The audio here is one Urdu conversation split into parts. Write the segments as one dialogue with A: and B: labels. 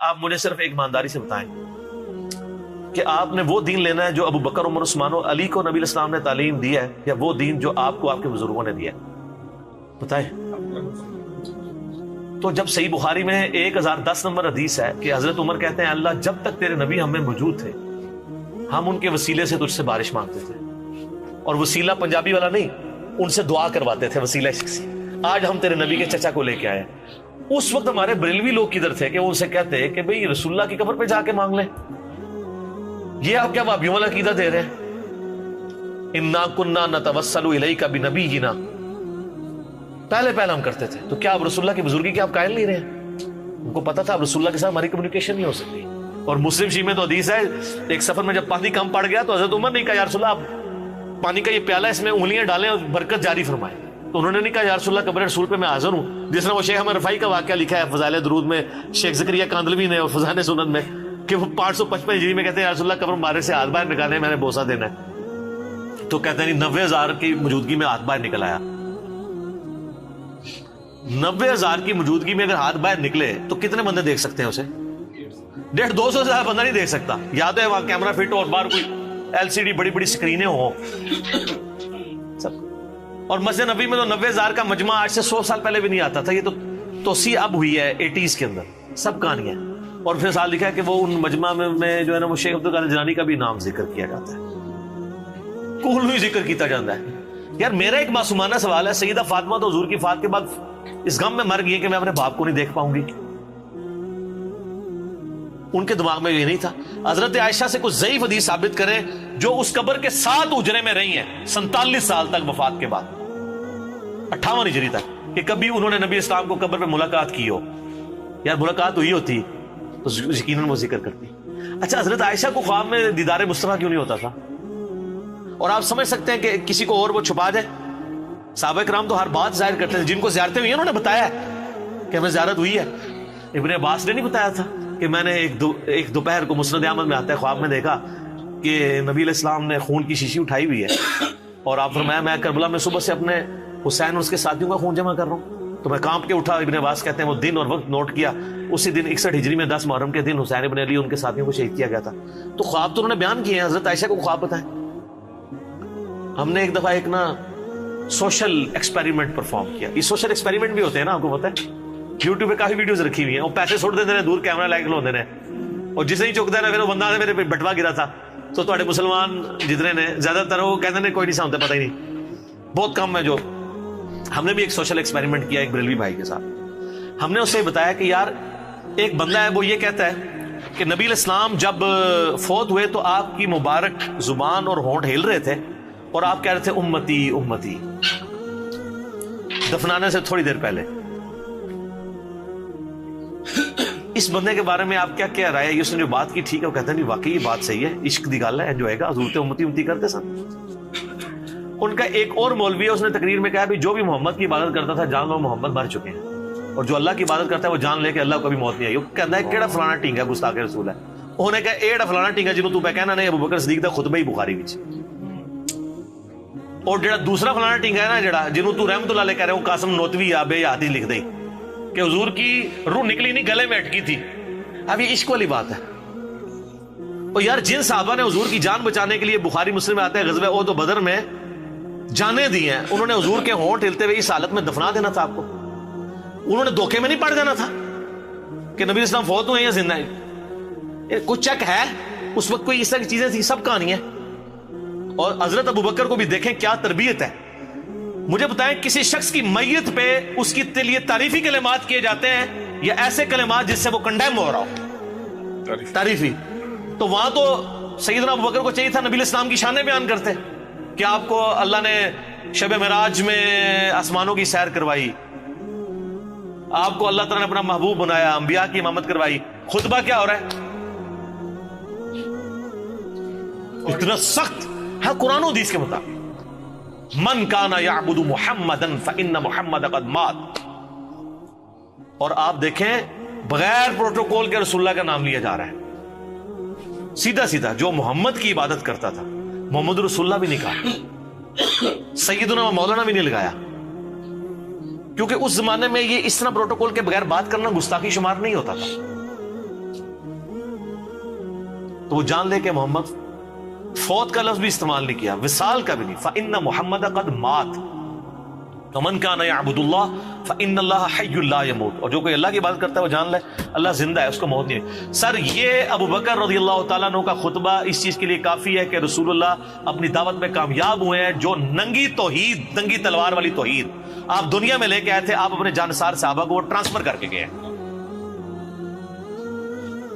A: آپ مجھے صرف ایک ایمانداری سے بتائیں کہ آپ نے وہ دین لینا ہے جو ابو بکر عمر عثمان و علی کو نبی علیہ السلام نے تعلیم دی ہے، یا وہ دین جو آپ کو آپ کے بزرگوں نے دیا ہے؟ بتائیں۔ تو جب صحیح بخاری میں 1010 نمبر حدیث ہے کہ حضرت عمر کہتے ہیں اللہ جب تک تیرے نبی ہم میں موجود تھے ہم ان کے وسیلے سے تجھ سے بارش مانگتے تھے، اور وسیلہ پنجابی والا نہیں، ان سے دعا کرواتے تھے، وسیلہ شخصی۔ آج ہم تیرے نبی کے چچا کو لے کے آئے، اس وقت ہمارے بریلوی لوگ کدھر تھے کہ وہ ان سے کہتے کہ بھئی رسول اللہ کی قبر پہ جا کے مانگ لیں؟ یہ آپ کیا وابیوں والا عقیدہ دے رہے ہیں؟ انا کننا نتوسل الیک بنبینا، پہلے ہم کرتے تھے، تو کیا اب رسول اللہ کی بزرگی کے آپ قائل نہیں رہے؟ ان کو پتا تھا اب رسول اللہ کے ساتھ ہماری کمیونیکیشن نہیں ہو سکتی۔ اور مسلم شیعہ میں تو حدیث ہے ایک سفر میں جب پانی کم پڑ گیا تو حضرت عمر نے کہا یا رسول اللہ آپ پانی کا یہ پیالہ اس میں انگلیاں ڈالیں اور برکت جاری فرمائیں، تو انہوں نے نہیں کہا یا رسول اللہ قبر رسول پہ میں حاضر ہوں، جس نے وہ شیخ احمد رفاعی کا واقعہ لکھا ہے فضائل درود میں، شیخ زکریا کاندلوی نے اور فضائل سنت میں، کہ وہ 555 ہجری میں کہتے ہیں یا رسول اللہ قبر مبارک سے ہاتھ باہر نکالے میں نے بوسہ دینا ہے، تو کہتے ہیں 90,000 کی موجودگی میں ہاتھ باہر نکل آیا۔ 90,000 کی موجودگی میں اگر ہاتھ باہر نکلے تو کتنے بندے دیکھ سکتے ہیں اسے؟ 150-200 سے زیادہ بندہ نہیں دیکھ سکتا، یا تو ہے وہاں کیمرہ فٹ ہو اور باہر کوئی LCD بڑی بڑی سکرینیں ہوں سب۔ اور مسجد نبی میں تو 90,000 کا مجمع آج سے 100 سال پہلے بھی نہیں آتا تھا، یہ تو توسیع اب ہوئی ہے 80s کے اندر، سب کہانیاں۔ اور پھر سال لکھا ہے کہ وہ ان مجمع میں جو ہے نا وہ شیخ عبدالقادر جیلانی کا بھی نام ذکر کیا جاتا ہے، کول نہیں ذکر کیتا جاتا ہے۔ یار میرا ایک معصومانہ سوال ہے، سیدہ فاطمہ تو حضور کی وفات کے بعد اس غم میں مر گئی کہ میں اپنے باپ کو نہیں دیکھ پاؤں گی، ان کے دماغ میں یہ نہیں تھا؟ حضرت عائشہ سے کچھ ضعیف حدیث ثابت کریں جو اس قبر کے 7 اجرے میں رہی ہیں 47 سال تک وفات کے بعد، 58 ہجری تک، کہ کبھی انہوں نے نبی اسلام کو قبر پہ ملاقات کی ہو۔ یار ملاقات ہوئی ہوتی تو یقیناً وہ ذکر کرتی۔ اچھا حضرت عائشہ کو خواب میں دیدار مصطفیٰ کیوں نہیں ہوتا تھا؟ اور آپ سمجھ سکتے ہیں کہ کسی کو اور وہ چھپا جائے؟ صحابہ کرام تو ہر بات ظاہر کرتے تھے، جن کو زیارتیں ہوئی ہیں انہوں نے بتایا ہے کہ ہمیں زیارت ہوئی ہے۔ ابن عباس نے نہیں بتایا تھا کہ میں نے ایک دوپہر کو مسند احمد میں آتا ہے خواب میں دیکھا کہ نبی علیہ السلام نے خون کی شیشی اٹھائی ہوئی ہے، اور آپ فرمایا میں کربلا میں صبح سے اپنے حسین اور اس کے ساتھیوں کا خون جمع کر رہا ہوں، تو میں کانپ کے اٹھا۔ ابن عباس کہتے ہیں وہ دن اور وقت نوٹ کیا، اسی دن 61 ہجری میں 10 محرم کے دن حسین ابن علی ان کے ساتھیوں کو شہید کیا گیا تھا۔ تو خواب تو انہوں نے بیان کیے ہیں، حضرت عائشہ کو خواب بتائیں۔ ہم نے ایک دفعہ ایک نا سوشل ایکسپیریمنٹ پرفارم کیا، یہ سوشل ایکسپیریمنٹ بھی ہوتے ہیں نا، آپ کو پتہ ہے یوٹیوب پہ کافی ویڈیوز رکھی ہوئی ہیں، وہ پیسے چھوڑ دیتے ہیں، دور کیمرہ لائک ہوتے ہیں، اور جسے ہی چکتا ہے نا پھر وہ بندہ میرے پہ بٹوا گرا تھا، تو تھوڑے مسلمان جتنے نے زیادہ تر وہ کہتے ہیں کوئی نہیں سامتا، پتہ ہی نہیں، بہت کم ہے جو۔ ہم نے بھی ایک سوشل ایکسپیریمنٹ کیا ایک بریلوی بھائی کے ساتھ، ہم نے اسے بتایا کہ یار ایک بندہ ہے وہ یہ کہتا ہے کہ نبی علیہ السلام جب فوت ہوئے تو آپ کی مبارک زبان اور ہونٹ ہل رہے تھے اور آپ کہہ رہے تھے امتی امتی، دفنانے سے تھوڑی دیر پہلے۔ اس بندے کے بارے میں آپ کیا کہہ رہے ہیں؟ اس نے جو بات کی ٹھیک ہے، وہ کہتے ہیں نہیں واقعی یہ بات صحیح ہے، عشق دی گل ہے، انجوائے گا، حضور تے امتی امتی کرتے سن۔ ان کا ایک اور مولوی ہے، اس نے تقریر میں کہا بھی جو بھی محمد کی عبادت کرتا تھا جان لو محمد مر چکے ہیں، اور جو اللہ کی عبادت کرتا ہے وہ جان لے کہ اللہ کو کبھی موت نہیں آئی۔ وہ کہتا ہے کیڑا فلانا ٹینگا گستاخ رسول ہے، انہوں نے کہا ایڑا فلانا ٹینگا جنوں تو پہ کہنا نہیں، ابو بکر صدیق دا خطبہ ہی بخاری وچ، اور جڑا دوسرا فلانا ٹینگا ہے نا جڑا جنوں تو رحمت اللہ علیہ کہہ رہے وہ قاسم نوتوی یا بے یادی لکھ دیں کہ حضور کی روح نکلی نہیں گلے میں اٹکی تھی۔ اب یہ عشق والی بات ہے۔ اور یار جن صحابہ نے حضور کی جان بچانے کے لیے، بخاری مسلم میں آتا ہے غزوہ احد و بدر میں جانے دی ہیں، انہوں نے حضور کے ہونٹ ہلتے ہوئے اس حالت میں دفنا دینا تھا آپ کو، انہوں نے دھوکے میں نہیں پڑ جانا تھا کہ نبی اسلام فوت ہوئے یا زندہ ہیں۔ کچھ چیک ہے اس وقت کوئی اس طرح کی چیزیں تھی، سب کہانی ہے۔ اور حضرت ابو بکر کو بھی دیکھیں کیا تربیت ہے۔ مجھے بتائیں کسی شخص کی میت پہ اس کی لیے تعریفی کلمات کیے جاتے ہیں یا ایسے کلمات جس سے وہ کنڈیم ہو رہا ہو؟ تعریفی۔ تو وہاں تو سیدنا ابو بکر کو چاہیے تھا نبی علیہ السلام کی شانیں بیان کرتے کہ آپ کو اللہ نے شب معراج میں آسمانوں کی سیر کروائی، آپ کو اللہ تعالیٰ نے اپنا محبوب بنایا، انبیاء کی امامت کروائی۔ خطبہ کیا ہو رہا ہے؟ اتنا سخت ہے قرآن و حدیث کے مطابق، من کانا یعبد محمدا فإن محمد قد مات۔ اور آپ دیکھیں بغیر پروٹوکول کے رسول اللہ کا نام لیا جا رہا ہے، سیدھا سیدھا جو محمد کی عبادت کرتا تھا محمد رسول اللہ بھی نہیں کہا، سیدنا مولانا بھی نہیں لگایا، کیونکہ اس زمانے میں یہ اس طرح پروٹوکول کے بغیر بات کرنا گستاخی شمار نہیں ہوتا تھا۔ تو وہ جان لے کہ محمد فوت کا لفظ بھی استعمال نہیں کیا, وصال کا بھی نہیں. فَإِنَّ مُحَمَّدَ قَدْ مَاتَ وَمَنْ كَانَ يَعْبُدُ اللَّهَ فَإِنَّ اللَّهَ حَيٌّ لَا يَمُوتُ. اور جو کوئی اللہ کی عبادت کرتا ہے وہ جان لے اللہ زندہ ہے, اس کو موت نہیں ہے. سر یہ ابو بکر رضی اللہ تعالیٰ عنہ کا خطبہ اس چیز کے لیے کافی ہے کہ رسول اللہ اپنی دعوت میں کامیاب ہوئے ہیں. جو ننگی توحید, ننگی تلوار والی توحید آپ دنیا میں لے کے آئے تھے, آپ اپنے جانثار صحابہ کو ٹرانسفر کر کے گئے ہیں.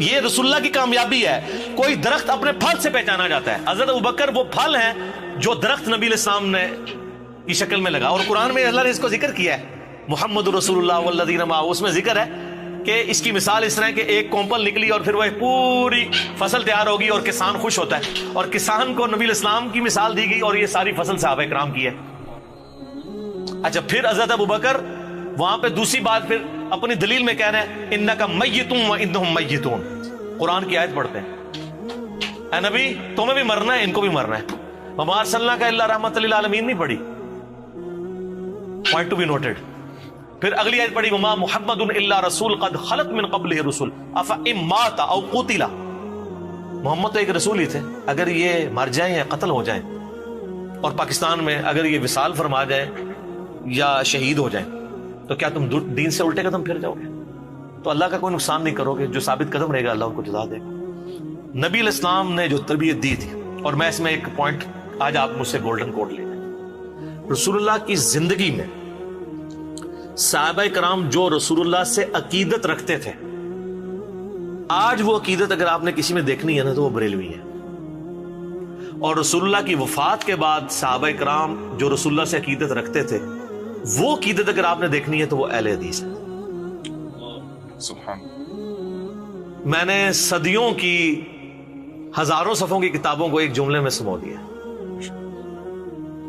A: یہ رسول اللہ کی کامیابی ہے. کوئی درخت اپنے پھل سے پہچانا جاتا ہے. حضرت ابوبکر وہ پھل ہیں جو درخت نبی علیہ السلام نے کی شکل میں لگا, اور قرآن میں اللہ نے اس کو ذکر کیا ہے, محمد رسول اللہ والذین معہ. اس میں ذکر ہے کہ اس کی مثال اس طرح کہ ایک کومپل نکلی اور پھر وہ پوری فصل تیار ہوگی اور کسان خوش ہوتا ہے, اور کسان کو نبی علیہ السلام کی مثال دی گئی اور یہ ساری فصل صحابہ کرام کی ہے. اچھا پھر حضرت ابوبکر وہاں پہ دوسری بات پھر اپنی دلیل میں کہہ رہے ہیں انک میتون وانہم میتون. قرآن کی آیت پڑھتے ہیں, اے نبی تمہیں بھی مرنا ہے, ان کو بھی مرنا ہے. وما ارسلناک الا رحمۃ للعالمین نہیں پڑھی, پوائنٹ ٹو بی نوٹڈ. پھر اگلی آیت پڑھی وما محمد الا رسول قد خلت من قبلہ الرسل افان مات او قتل. محمد تو ایک رسول ہی تھے, اگر یہ مر جائیں یا قتل ہو جائیں, اور پاکستان میں اگر یہ وصال فرما جائیں یا شہید ہو جائیں, تو کیا تم دین سے الٹے قدم پھر جاؤ گے؟ تو اللہ کا کوئی نقصان نہیں کرو گے. جو ثابت قدم رہے گا اللہ ان کو جزا دے گا. نبی علیہ السلام نے جو تربیت دی تھی, اور میں اس میں ایک پوائنٹ آج آپ مجھ سے گولڈن کوڈ لیں, رسول اللہ کی زندگی میں صحابہ کرام جو رسول اللہ سے عقیدت رکھتے تھے, آج وہ عقیدت اگر آپ نے کسی میں دیکھنی ہے نا تو وہ بریلوی ہے. اور رسول اللہ کی وفات کے بعد صحابہ کرام جو رسول اللہ سے عقیدت رکھتے تھے, وہ عقیدت اگر آپ نے دیکھنی ہے تو وہ اہل حدیث ہے.
B: سبحان.
A: میں نے صدیوں کی ہزاروں صفحوں کی کتابوں کو ایک جملے میں سمو دیا.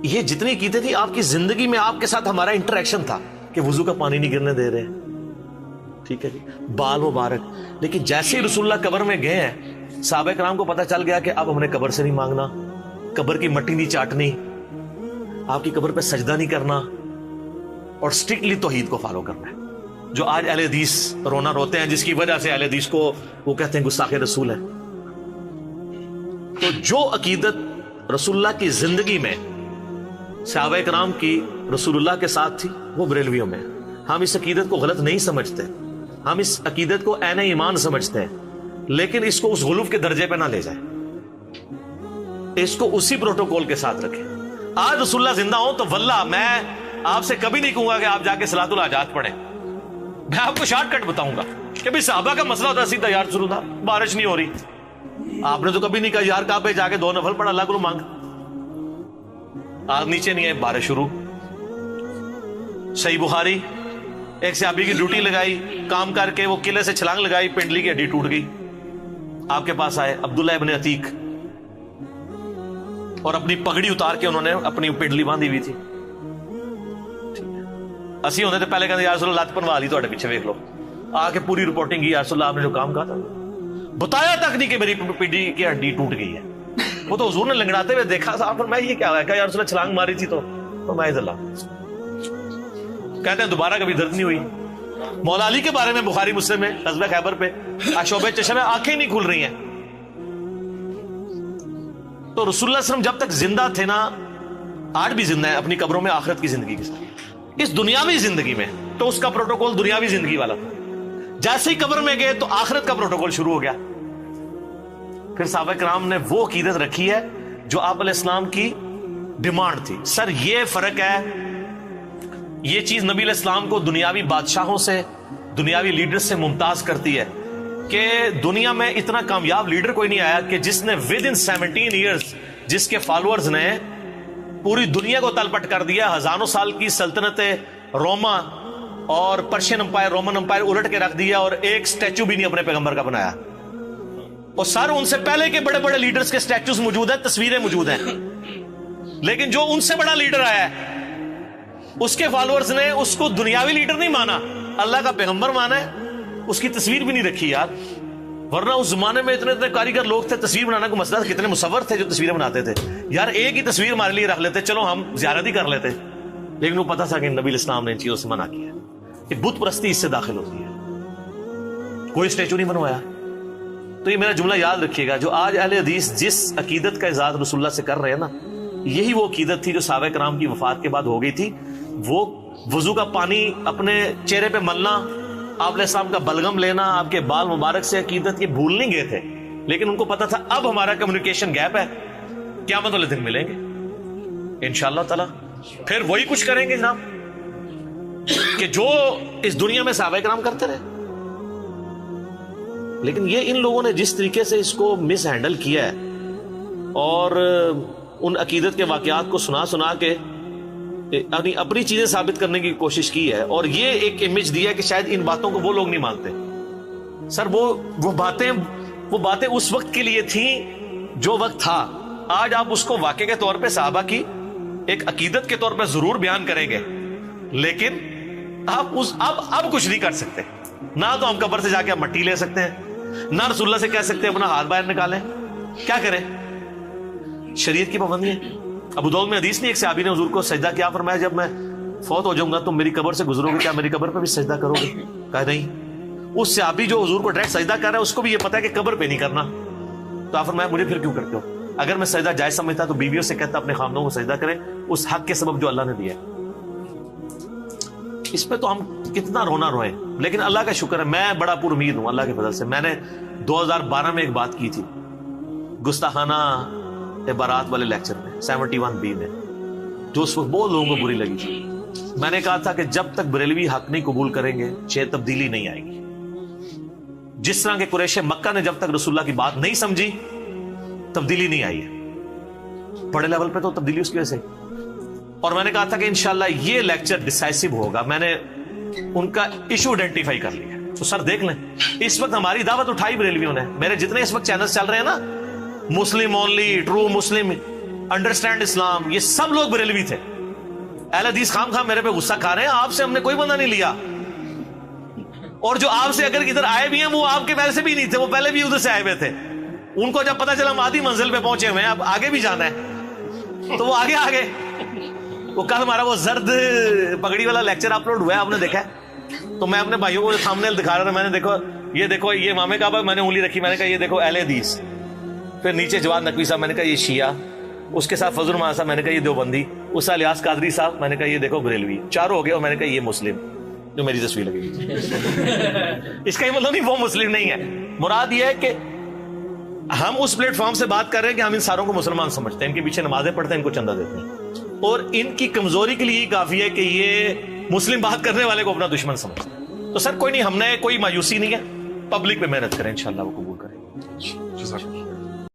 A: یہ جتنی عقیدت تھی آپ کی زندگی میں, آپ کے ساتھ ہمارا انٹریکشن تھا کہ وضو کا پانی نہیں گرنے دے رہے, ٹھیک ہے جی, بال مبارک. لیکن جیسے ہی رسول اللہ قبر میں گئے ہیں, صحابہ کرام کو پتا چل گیا کہ اب ہم نے قبر سے نہیں مانگنا, قبر کی مٹی نہیں چاٹنی, آپ کی قبر پہ سجدہ نہیں کرنا, اور اسٹرکٹلی توحید کو فالو کرنا ہے. جو آج اہل حدیث رونا روتے ہیں, جس کی وجہ سے اہل حدیث کو وہ کہتے ہیں گستاخ رسول ہے. تو جو عقیدت رسول اللہ کی زندگی میں صحابہ کرام کی رسول اللہ کے ساتھ تھی, وہ بریلویوں میں. ہم اس عقیدت کو غلط نہیں سمجھتے, ہم اس عقیدت کو عین ایمان سمجھتے ہیں, لیکن اس کو اس غلوف کے درجے پہ نہ لے جائیں, اس کو اسی پروٹوکول کے ساتھ رکھیں. آج رسول اللہ زندہ ہوں تو واللہ میں آپ سے کبھی نہیں کہوں گا کہ آپ جا کے صلاۃ الحاجات پڑھیں. میں آپ کو شارٹ کٹ بتاؤں گا کہ بھی صحابہ کا مسئلہ ہوتا سیدھا, یار رسول اللہ بارش نہیں ہو رہی, آپ نے تو کبھی نہیں کہا یار کہاں پہ جا کے 2 نفل پڑھ اللہ کو مانگ, آج نیچے نہیں ہے بارش شروع. صحیح بخاری, ایک صحابی کی ڈیوٹی لگائی, کام کر کے وہ قلعے سے چھلانگ لگائی, پنڈلی کی ہڈی ٹوٹ گئی. آپ کے پاس آئے عبداللہ ابن عتیق, اور اپنی پگڑی اتار کے انہوں نے اپنی پنڈلی باندھی ہوئی تھی. اسی ہوتے تھے پہلے کہتے یا رسول اللہ لت پنوا لی تو پیچھے دیکھ لو, آ کے پوری رپورٹنگ کی, یا رسول اللہ آپ نے جو کام کہا تھا بتایا تک نہیں کہ میری پنڈلی کی ہڈی ٹوٹ گئی ہے. وہ تو حضور نے لنگڑاتے ہوئے دیکھا تھا, پر میں یہ کیا ہوا, کہ یا رسول اللہ چھلانگ ماری تھی تو میں اللہ کہتے ہیں دوبارہ کبھی درد نہیں ہوئی. مولا علی کے بارے میں بخاری مسلم میں غزوہ خیبر پہ شعبہ چشم میں آنکھیں نہیں کھل رہی ہیں. تو رسول اللہ صلی اللہ علیہ وسلم جب تک زندہ تھے نا, آج بھی زندہ ہے اپنی قبروں میں آخرت کی زندگی کے ساتھ. اس دنیاوی زندگی میں تو اس کا پروٹوکول دنیاوی زندگی والا تھا, جیسے ہی قبر میں گئے تو آخرت کا پروٹوکول شروع ہو گیا. پھر صحابہ کرام نے وہ عقیدت رکھی ہے جو آپ علیہ السلام کی ڈیمانڈ تھی. سر یہ فرق ہے, یہ چیز نبی علیہ السلام کو دنیاوی بادشاہوں سے, دنیاوی لیڈر سے ممتاز کرتی ہے کہ دنیا میں اتنا کامیاب لیڈر کوئی نہیں آیا کہ جس نے ود ان 17 ایئرز, جس کے فالوورز نے پوری دنیا کو تلپٹ کر دیا. ہزاروں سال کی سلطنت روما اور پرشین امپائر, رومن امپائر الٹ کے رکھ دیا, اور ایک سٹیچو بھی نہیں اپنے پیغمبر کا بنایا. اور سر ان سے پہلے کے بڑے بڑے لیڈرز کے سٹیچوز موجود ہیں, تصویریں موجود ہیں, لیکن جو ان سے بڑا لیڈر آیا ہے اس کے فالوورز نے اس کو دنیاوی لیڈر نہیں مانا, اللہ کا پیغمبر مانا ہے. اس کی تصویر بھی نہیں رکھی یار, ورنہ اس زمانے میں اتنے کاریگر لوگ تھے, تصویر بنانا کو مسئلہ, کتنے مصور تھے جو تصویریں بناتے تھے. یار ایک ہی تصویر ہمارے لیے رکھ لیتے, چلو ہم زیارت ہی کر لیتے. لیکن وہ پتا تھا کہ نبی الاسلام نے ان چیزوں سے منع کیا کہ بت پرستی اس سے داخل ہوتی ہے. کوئی اسٹیچو نہیں بنوایا, تو یہ میرا جملہ یاد رکھیے گا, جو آج اہل حدیث جس عقیدت کا اظہار رسول اللہ سے کر رہے ہیں نا, یہی وہ عقیدت تھی جو صحابہ کرام کی وفات کے بعد ہو گئی تھی. وہ وضو کا پانی اپنے چہرے پہ ملنا, آپ علیہ السلام کا بلغم لینا, آپ کے بال مبارک سے عقیدت یہ بھول نہیں گئے تھے, لیکن ان کو پتا تھا اب ہمارا کمیونیکیشن گیپ ہے, قیامت والے دن ملیں گے انشاءاللہ تعالی, پھر وہی کچھ کریں گے جناب کہ جو اس دنیا میں صحابہ کرام کرتے رہے. لیکن یہ ان لوگوں نے جس طریقے سے اس کو مس ہینڈل کیا ہے اور ان عقیدت کے واقعات کو سنا سنا کے اپنی چیزیں ثابت کرنے کی کوشش کی ہے, اور یہ ایک امیج دیا ہے کہ شاید ان باتوں کو وہ لوگ نہیں مانتے. سر وہ باتیں اس وقت کے لیے تھیں جو وقت تھا. آج آپ اس کو واقعے کے طور پہ صحابہ کی ایک عقیدت کے طور پہ ضرور بیان کریں گے, لیکن آپ اب کچھ نہیں کر سکتے. نہ تو ہم قبر سے جا کے مٹی لے سکتے ہیں, نہ رسول اللہ سے کہہ سکتے ہیں اپنا ہاتھ باہر نکالیں. کیا کریں؟ شریعت کی پابندی ہے. ابو داؤد میں حدیث نہیں, ایک صحابی نے حضور کو سجدہ کیا, فرمایا جب میں فوت ہو جاؤں گا تم میری قبر سے گزرو گے, کیا میری قبر پہ بھی سجدہ کرو گے؟ کہا نہیں. اس صحابی جو حضور کو ڈائریکٹ سجدہ کر رہا ہے اس کو بھی یہ پتا ہے کہ قبر پہ نہیں کرنا, تو آپ فرمایا مجھے پھر کیوں کرتے ہو؟ اگر میں سجدہ جائز سمجھتا تو بیویوں سے کہتا اپنے خامدوں کو سجدہ کریں اس حق کے سبب جو اللہ نے دیا ہے. اس پہ تو ہم کتنا رونا روئیں, لیکن اللہ کا شکر ہے میں بڑا پر امید ہوں اللہ کے فضل سے. میں نے 2012 میں ایک بات کی تھی گستاخانہ عبارات والے لیکچر میں 71B میں, جو اس وقت بہت لوگوں کو بری لگی تھی. میں نے کہا تھا کہ جب تک بریلوی حق نہیں قبول کریں گے تبدیلی نہیں آئے گی. جس طرح کے قریش مکہ نے جب تک رسول اللہ کی بات نہیں سمجھی تبدیلی نہیں آئی ہے, بڑے لیول پہ تو تبدیلی اس کی وجہ سے. اور میں نے کہا تھا کہ انشاءاللہ یہ لیکچر ڈیسائسو ہوگا. میں نے ان کا ایشو آئیڈینٹیفائی کر لیا. تو سر دیکھ لیں, اس وقت ہماری دعوت اٹھائی بریلویوں نے. میرے جتنے اس وقت چینلز چل رہے ہیں نا, Muslim only, true Muslim, understand Islam, یہ سب لوگ بریلوی تھے. اہل حدیث خام خام میرے پہ غصہ کھا رہے ہیں, آپ سے ہم نے کوئی بندہ نہیں لیا, اور جو آپ سے اگر ادھر آئے بھی ہیں وہ آپ کے پہلے سے بھی نہیں تھے, وہ پہلے بھی ادھر سے آئے ہوئے تھے. ان کو جب پتا چلا ہم آدھی منزل پہ پہنچے ہوئے ہیں, اب آگے بھی جانا ہے, تو وہ آگے. وہ کل ہمارا وہ زرد پگڑی والا لیکچر اپلوڈ ہوا ہے, آپ نے دیکھا ہے؟ تو میں اپنے بھائیوں کو سامنے دکھا رہا تھا, میں نے دیکھو یہ امام کعبہ, میں نے انگلی رکھی, میں نے کہا یہ دیکھو اہل حدیث, پھر نیچے جواد نقوی صاحب, میں نے کہا یہ شیعہ, اس کے ساتھ فضل الرحمان صاحب, میں نے کہا یہ دیوبندی, اس سے الیاس قادری صاحب, میں نے کہا یہ دیکھو بریلوی. چاروں ہو گئے, اور میں نے کہا یہ مسلم جو میری تصویر لگے گی. اس کا یہ مطلب نہیں وہ مسلم نہیں ہے, مراد یہ ہے کہ ہم اس پلیٹ فارم سے بات کر رہے ہیں کہ ہم ان ساروں کو مسلمان سمجھتے ہیں, ان کے پیچھے نمازیں پڑھتے ہیں, ان کو چندہ دیتے ہیں, اور ان کی کمزوری کے لیے کافی ہے کہ یہ مسلم بات کرنے والے کو اپنا دشمن سمجھتے ہیں. تو سر کوئی نہیں, ہم نے کوئی مایوسی نہیں ہے, پبلک پہ محنت کریں, انشاءاللہ وہ قبول کریں.